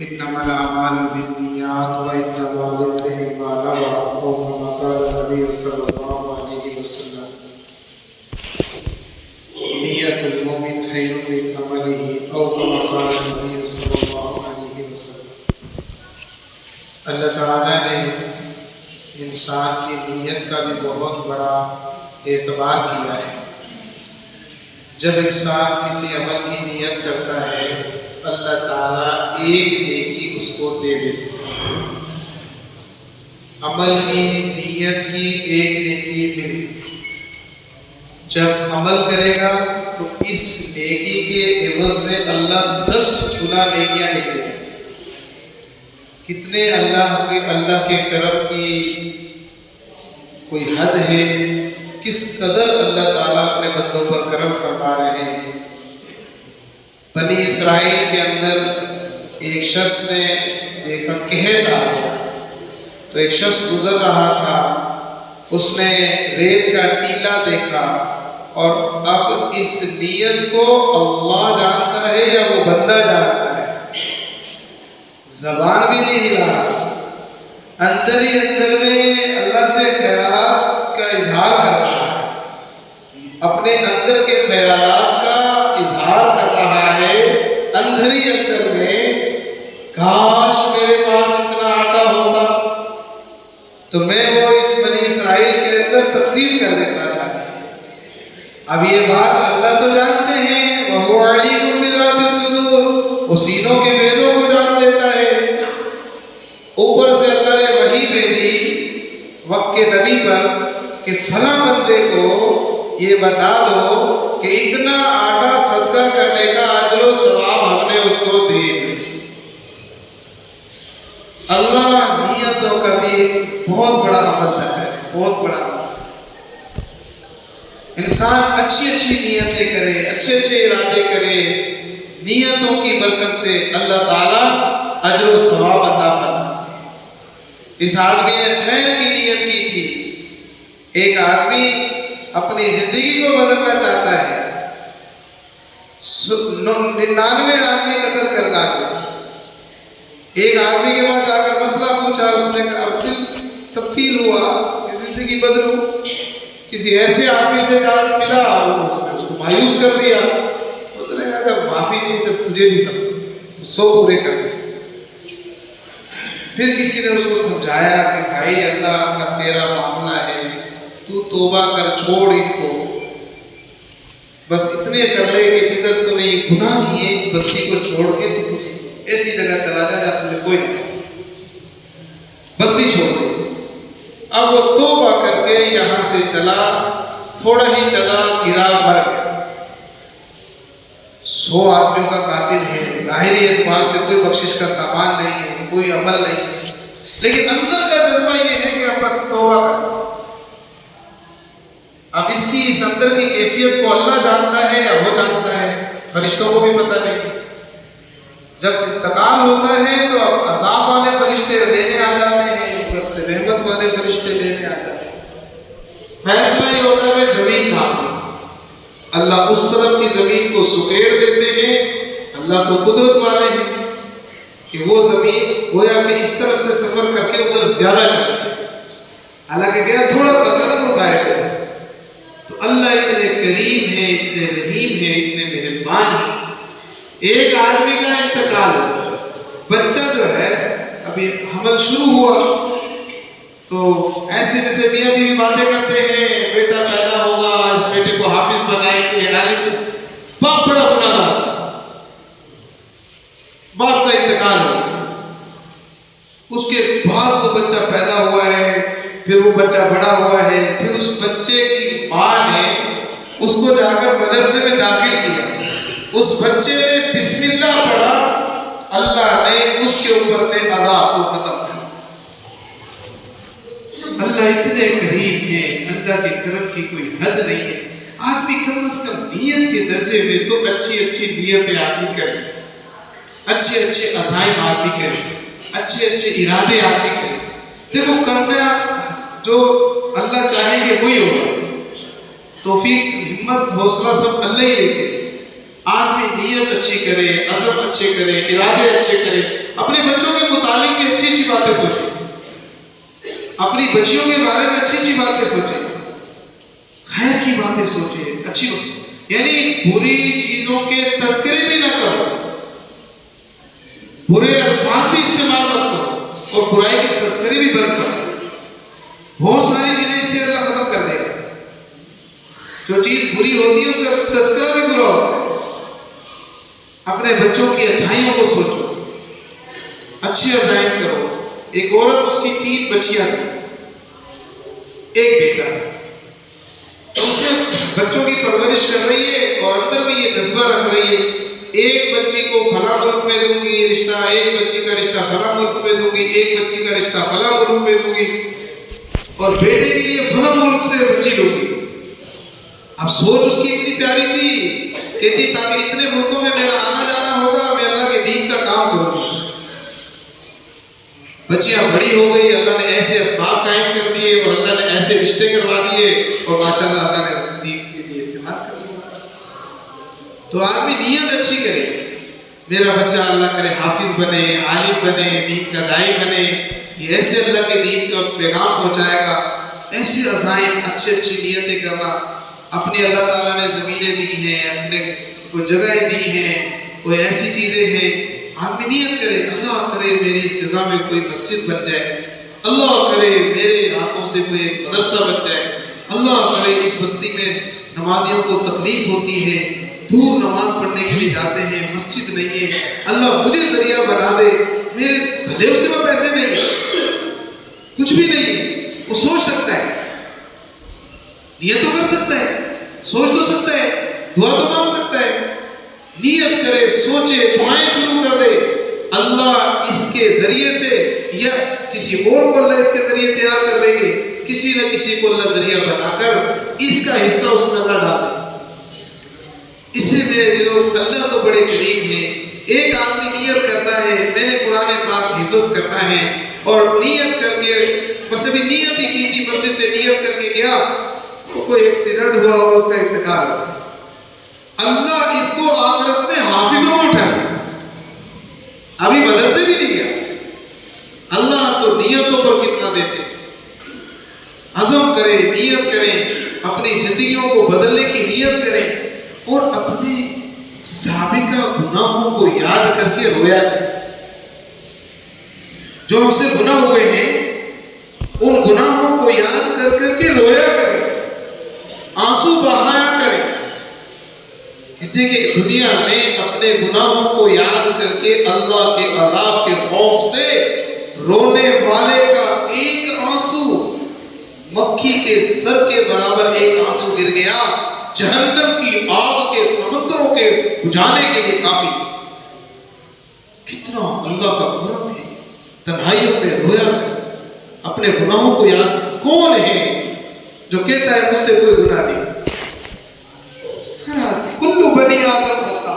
انما الاعمال بالنیات وانما لامرئ ما نوى او كما قال النبي صلی اللہ علیہ وسلم نیت المؤمن خیر من عمله او كما قال النبي صلی اللہ علیہ وسلم۔ اللہ تعالیٰ نے انسان کی نیت کا بھی بہت بڑا اعتبار کیا ہے۔ جب انسان کسی عمل کی نیت کرتا ہے اللہ تعالیٰ ایک نیکی اس کو دے دیتے ہیں۔ عمل کی نیت کی ایک نیکی ملتی، جب عمل کرے گا تو اس نیکی کے عوض میں اللہ 10 گنا نیکیاں لکھے گا۔ کتنے اللہ کے کرم کی کوئی حد ہے، کس قدر اللہ تعالیٰ اپنے بندوں پر کرم فرما رہے ہیں۔ بنی اسرائیل کے اندر ایک شخص نے دیکھا قحط آ گیا، تو ایک شخص گزر رہا تھا، اس نے ریت کا ٹیلا دیکھا اور اب اس نیت کو اللہ جانتا ہے یا وہ بندہ جانتا ہے، زبان بھی نہیں ہلا رہا، اندر ہی اندر میں اللہ سے خیالات کا اظہار کر رہا ہے، اپنے اندر کے خیالات کا اظہار کر رہا ہے اندر ہی اندر میں، کاش میرے پاس اتنا آٹا ہوتا تو میں وہ اس بنی اسرائیل کے اندر تقسیم کر دیتا تھا۔ اب یہ بات اللہ تو جانتے ہیں، وَهُوَ عَلِيمٌ بِذَاتِ الصُّدُورِ، وہ سینوں کے بیروں کو جان لیتا ہے۔ اوپر سے اللہ نے وحی بھیجی وقت کے نبی پر کہ فلاں بندے کو یہ بتا دو کہ اتنا آٹا صدقہ کرنے کا اجر و ثواب ہم نے اس کو دے دیا۔ اللہ نیتوں کا بھی بہت بڑا عمل ہے، بہت بڑا عمل۔ انسان اچھی اچھی نیتیں کرے، اچھے اچھے ارادے کرے، نیتوں کی برکت سے اللہ تعالیٰ اجر و ثواب عطا فرماتا ہے۔ اس آدمی نے خیر کی نیت کی تھی۔ ایک آدمی اپنی زندگی کو بدلنا چاہتا ہے، 99 آدمی قتل کرنا ہے، ایک آدمی کے پاس جا کر مسئلہ پوچھا، اس نے کہا دل تبدیل ہوا کہ زندگی بدلوں۔ کسی ایسے آدمی سے اجازت ملا، اس نے اس کو مایوس کر دیا، اس نے کہا اگر معافی نہیں تو تجھے بھی سب 100 پورے کر دیں۔ پھر کسی نے اس کو سمجھایا کہ بھائی اللہ کا تیرا معاملہ ہے، تو توبہ کر، چھوڑ ان کو، بس اتنے کر لے کہ جدھر تو نے گناہ کیے اس بستی کو چھوڑ کے تو کسی ایسی جگہ چلا جائے جہاں تجھے کوئی نہیں، بستی چھوڑ دے۔ اب وہ توبہ کر کے یہاں سے چلا، تھوڑا ہی چلا، گرا، مر گیا۔ 100 آدمیوں کا قاتل ہے، ظاہری اعتبار سے کوئی بخشش کا سامان نہیں ہے، کوئی عمل نہیں ہے، لیکن اندر کا جذبہ یہ ہے کہ بس توبہ کر۔ اب اس کی اس اندر کی کیفیت کو اللہ جانتا ہے یا وہ جانتا ہے، فرشتوں کو بھی پتہ نہیں۔ جب انتقال ہوتا ہے تو اب عذاب والے فرشتے لینے آ جاتے ہیں، اوپر سے رحمت والے فرشتے لینے آ جاتے ہیں۔ فیصلہ یہ ہوتا ہے زمین کہاں، اللہ اس طرف کی زمین کو سکیڑ دیتے ہیں۔ اللہ تو قدرت والے ہیں کہ وہ زمین گویا کہ اس طرف سے سفر کر کے ادھر زیادہ چلتی ہے، حالانکہ گیا تھوڑا سا قدم اٹھائے گا۔ تو اللہ اتنے کریم ہے، اتنے رحیم ہے، اتنے مہربان ہے۔ ایک آدمی کا انتقال ہوا، بچہ جو ہے ابھی حمل شروع ہوا تو ایسے جیسے میاں بیوی باتیں کرتے ہیں، بیٹا پیدا ہوگا، اس بیٹے کو حافظ بنائیں گے، باپ بڑا گناہ گار، باپ کا انتقال ہو گیا۔ اس کے بعد وہ بچہ پیدا ہوا ہے، پھر وہ بچہ بڑا ہوا ہے، پھر اس بچے کی ماں نے اس کو جا کر مدرسے میں داخل کیا، اس بچے نے بسم اللہ پڑھا، اللہ نے اس کے اوپر سے عذاب کو ختم کیا۔ اللہ اتنے قریب ہے، اللہ کے کرم کی کوئی حد نہیں ہے۔ آدمی کم از کم نیت کے درجے میں تو اچھی اچھی نیتیں آدمی کرے، اچھے اچھے عزائم آدمی کرے، اچھے اچھے ارادے آدمی کرے۔ دیکھو کرنا جو اللہ چاہیں گے وہی ہوگا، توفیق، ہمت، حوصلہ سب اللہ ہی دے گے۔ آدمی نیت اچھی کرے، عزم اچھے کرے، ارادے اچھے کرے، اپنے بچوں کے متعلق بھی اچھی اچھی باتیں سوچیں، اپنی بچیوں کے بارے میں اچھی اچھی باتیں سوچیں، خیر کی باتیں سوچیں، اچھی بات، یعنی بری چیزوں کے تذکرے بھی نہ کرو، برے الفاظ بھی استعمال مت کرو، اور برائی کے تذکرے بھی بند کرو۔ بہت ساری چیزیں اس سے اللہ ختم کر دے گا۔ جو چیز بری ہوتی ہے اس کا تذکرہ بھی برا ہوتا ہے۔ اپنے بچوں کی اچھائیوں کو سوچو، اچھی عزائم کرو۔ ایک عورت، اس کی 3 بچیاں تھیں، ایک بیٹا، اس نے بچوں کی پرورش کر رہی ہے اور اندر میں یہ جذبہ رکھ رہی ہے، ایک بچی کو فلاں ملک میں دوں گی رشتہ، ایک بچی کا رشتہ فلاں ملک میں دوں گی، ایک بچی کا رشتہ فلاں ملک میں دوں گی، اور بیٹے کے لیے فلاں ملک سے بچی لوں گی۔ اب سوچ اس کی اتنی پیاری تھی کہ جی تاکہ اتنے ملکوں میں میرا آنا جانا ہوگا، میں اللہ کے دین کا کام کروں گی۔ بچیاں بڑی ہو گئی، اللہ نے ایسے اسباب قائم کر دیے اور اللہ نے ایسے رشتے کروا دیے، اور ماشاءاللہ اللہ نے دین کے لیے استعمال کر دیا۔ تو آدمی نیت اچھی کرے، میرا بچہ اللہ کرے حافظ بنے، عالم بنے، دین کا داعی بنے، یہ ایسے اللہ کے دین کا پیغام پہنچائے گا۔ ایسے عزائم، اچھی نیتیں کرنا۔ اپنی اللہ تعالیٰ نے زمینیں دی ہیں، اپنے کوئی جگہیں دی ہیں، کوئی ایسی چیزیں ہیں، آدمی نیت کرے، اللہ کرے میری اس جگہ میں کوئی مسجد بن جائے، اللہ کرے میرے ہاتھوں سے کوئی ایک مدرسہ بن جائے، اللہ کرے اس بستی میں نمازیوں کو تکلیف ہوتی ہے، دور نماز پڑھنے کے لیے جاتے ہیں، مسجد نہیں ہے، اللہ مجھے ذریعہ بنا دے۔ میرے بھلے اس کے پاس پیسے نہیں، کچھ بھی نہیں، وہ سوچ سکتا ہے، نیت تو کر سکتا ہے، سوچ تو سکتا ہے، دعا تو مانگ سکتا ہے۔ نیت کرے، سوچے، دعائیں شروع کر دے، اللہ اس کے ذریعے سے یا کسی اور کو اللہ اس کے ذریعے تیار کر لیں گے، کسی نہ کسی کو اللہ ذریعہ بنا کر اس کا حصہ اس میں اللہ ڈال دے۔ اس سے میرے دلوں اللہ تو بڑے قریب ہیں۔ ایک آدمی نیت کرتا ہے، میں نے قرآن پاک حفظ کرنا ہے، اور نیت کر کے بس ابھی نیت ہی کی تھی، بس سے نیت کر کے گیا، کوئی ایکسیڈنٹ ہوا اور اس کا انتقال ہوا، اللہ اس کو آخرت میں حافظوں کو اٹھائے، ابھی مدرسے بھی نہیں گیا۔ اللہ تو نیتوں پر کتنا دیتے، عزم کریں، نیت کریں، اپنی زندگیوں کو بدلنے کی نیت کریں، اور اپنے سابقہ گناہوں کو یاد کر کے رویا کریں۔ جو ہم سے گناہ ہوئے ہیں ان گناہوں کو یاد کر کر کے رویا کریں، آنسو بہایا کریں۔ کہتے کہ دنیا میں اپنے گناہوں کو یاد کر کے اللہ کے عذاب کے خوف سے رونے والے کا ایک آنسو مکھی کے سر کے برابر ایک آنسو گر گیا، جہنم کی آگ کے سمندروں کے بجھانے کے لیے کافی۔ کتنا اللہ کا کرم ہے، تنہائیوں میں رویا کریں، اپنے گناہوں کو یاد۔ کون ہے جو کہتا ہے مجھ سے کوئی گناہ نہیں؟ کلو بنی آدم خطا۔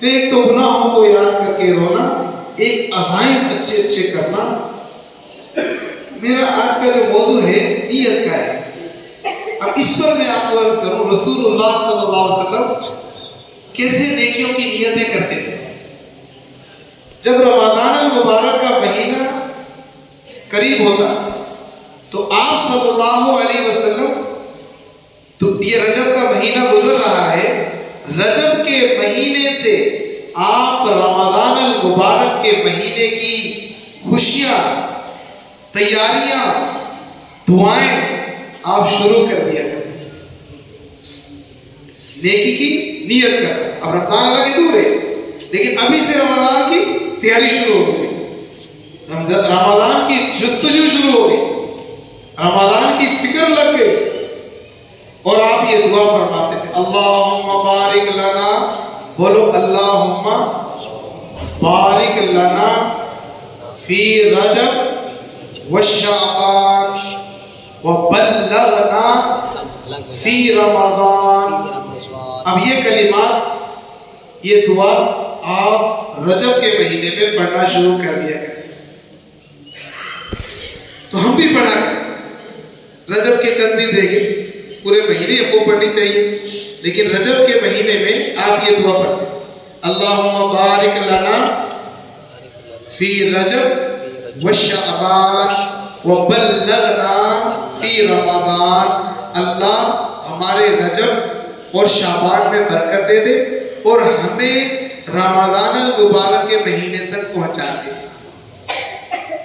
ایک تو گناہوں کو یاد کر کے رونا، ایک عزائم اچھے اچھے کرنا۔ میرا آج کا جو موضوع ہے نیت کا ہے۔ اب اس پر میں آپ کو عرض کروں، رسول اللہ صلی اللہ علیہ وسلم کیسے نیکیوں کی نیتیں کرتے تھے۔ جب رمضان المبارک کا مہینہ قریب ہوتا تو آپ صلی اللہ علیہ وسلم، تو یہ رجب کا مہینہ گزر رہا ہے، رجب کے مہینے سے آپ رمضان المبارک کے مہینے کی خوشیاں، تیاریاں، دعائیں آپ شروع کر دیا کریں، نیکی کی نیت کر۔ اب رمضان اللہ کے دور ہے، لیکن ابھی سے رمضان کی تیاری شروع ہو گئی، رمضان کی جستجو شروع ہو گئی، رمضان کی فکر لگ گئی، اور آپ یہ دعا فرماتے تھے، اللہم بارک لنا، بولو اللہم بارک لنا فی رجب والشعبان وبلغنا فی رمضان۔ اب یہ کلمات، یہ دعا آپ رجب کے مہینے میں پڑھنا شروع کر دیا کریں۔ تو ہم بھی پڑھا کریں، رجب کے چند دن رہ گئے، پورے مہینے ہم کو پڑھنی چاہیے، لیکن رجب کے مہینے میں آپ یہ دعا پڑھتے ہیں، اللہم بارک لنا فی رجب و شعبان و بلغنا فی رمضان. اللہ ہمارے رجب اور شعبان میں برکت دے دے اور ہمیں رمضان المبارک کے مہینے تک پہنچا دے،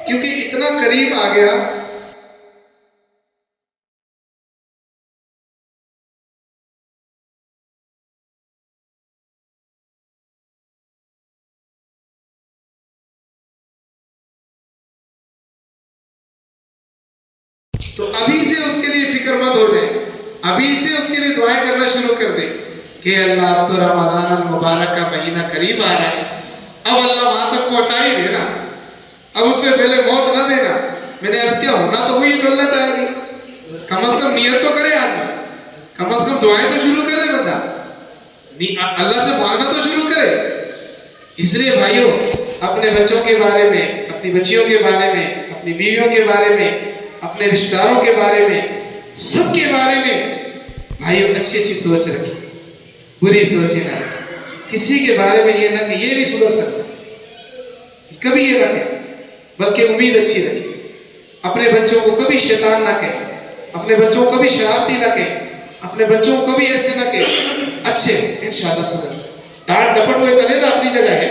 کیونکہ اتنا قریب آ گیا. تو ابھی سے اس کے لیے فکر مت ہو جائے، ابھی سے اس کے لیے دعائیں کرنا شروع کر دے کہ اللہ اب تو رمضان المبارک کا مہینہ قریب آ رہا ہے، اب اللہ وہاں تک پہنچا ہی دینا، اب اس سے پہلے موت نہ دینا. میں نے عرض کیا ہونا تو وہی جو اللہ چاہے گی. کم از کم نیت تو کرے آدمی، کم از کم دعائیں تو شروع کرے بندہ، اللہ سے مانگنا تو شروع کرے. اس لیے بھائیوں اپنے بچوں کے بارے میں، اپنی بچیوں کے بارے میں، اپنی بیویوں کے بارے میں، اپنے رشتہ داروں کے بارے میں، سب کے بارے میں بھائیوں اچھی اچھی سوچ رکھیں، بری سوچیں نہ رکھیں. کسی کے بارے میں یہ نہ کہ یہ نہیں سدھر سکتا، کبھی یہ نہ کہیں، بلکہ امید اچھی رکھیں. اپنے بچوں کو کبھی شیطان نہ کہیں، اپنے بچوں کو کبھی شرارتی نہ کہیں، اپنے بچوں کو کبھی ایسے نہ کہیں. اچھے انشاءاللہ سدھر. ڈانٹ ڈپٹ وہ ایک علیحدہ اپنی جگہ ہے،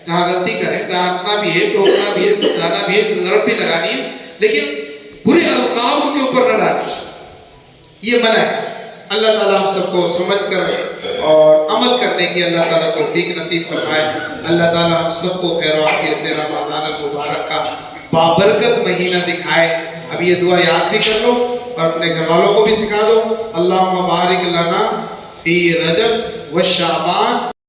جہاں غلطی کریں ڈانٹنا بھی ہے، ٹوکنا بھی ہے، سمجھانا بھی ہے، ضرورت بھی لگانی ہے، لیکن برے القاب ان کے اوپر نہ ڈالیں، یہ منع ہے. اللہ تعالیٰ ہم سب کو سمجھ کر اور عمل کرنے کی اللہ تعالیٰ توفیق نصیب فرمائے. اللہ تعالیٰ ہم سب کو خیر و عافیت سے رمضان المبارک کا بابرکت مہینہ دکھائے. اب یہ دعا یاد بھی کر لو اور اپنے گھر والوں کو بھی سکھا دو. اللہم بارک لنا فی رجب و شعبان